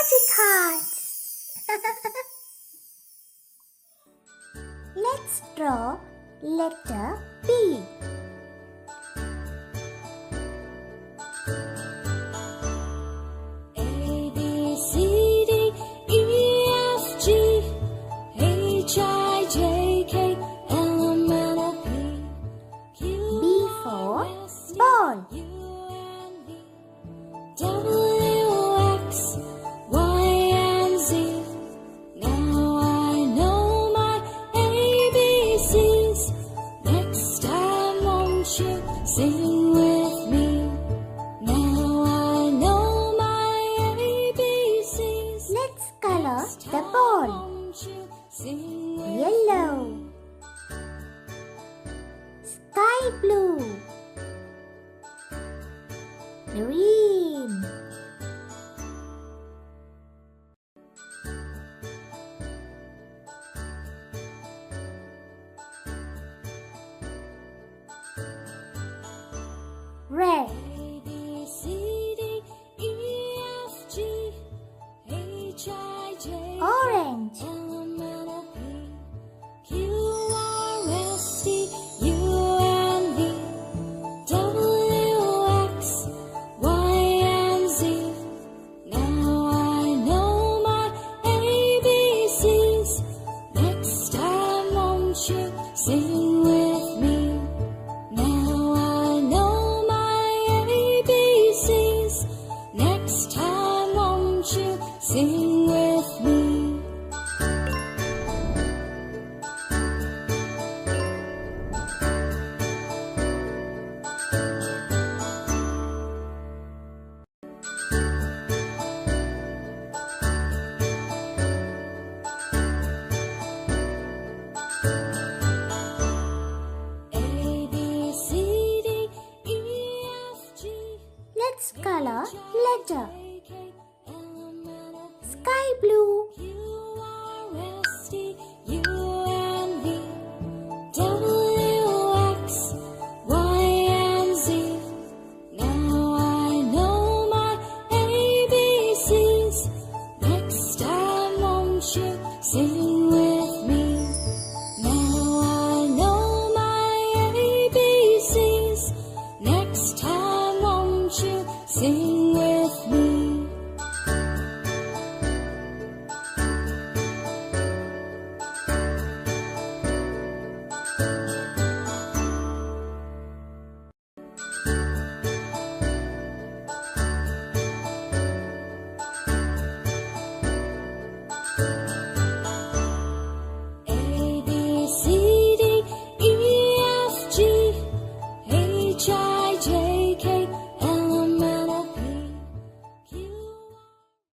magic hearts. Let's draw letter B. A, B, C, D, E, F, G, H, I, J, K, L, M, N, O, P, Q, B for ball. U, and V, W, X, Y, and Z. Now I know my ABCs. Next time, won't you sing with me? Now I know my ABCs. Let's color the ball. Won't you sing with Yellow, sky blue, green, red, A, B, C, D, E, F, G, H, I, J, orange, L, M, N, O, P, Q, R, S, T, U, and V, W, X, Y, and Z. Now I know my ABCs. Next time, won't you sing with me? Now I know my ABCs. Next time, won't you sing with me? A, B, C, D, E, F, G, let's color letter J, K, L, M, N, O, P, sky blue, Q,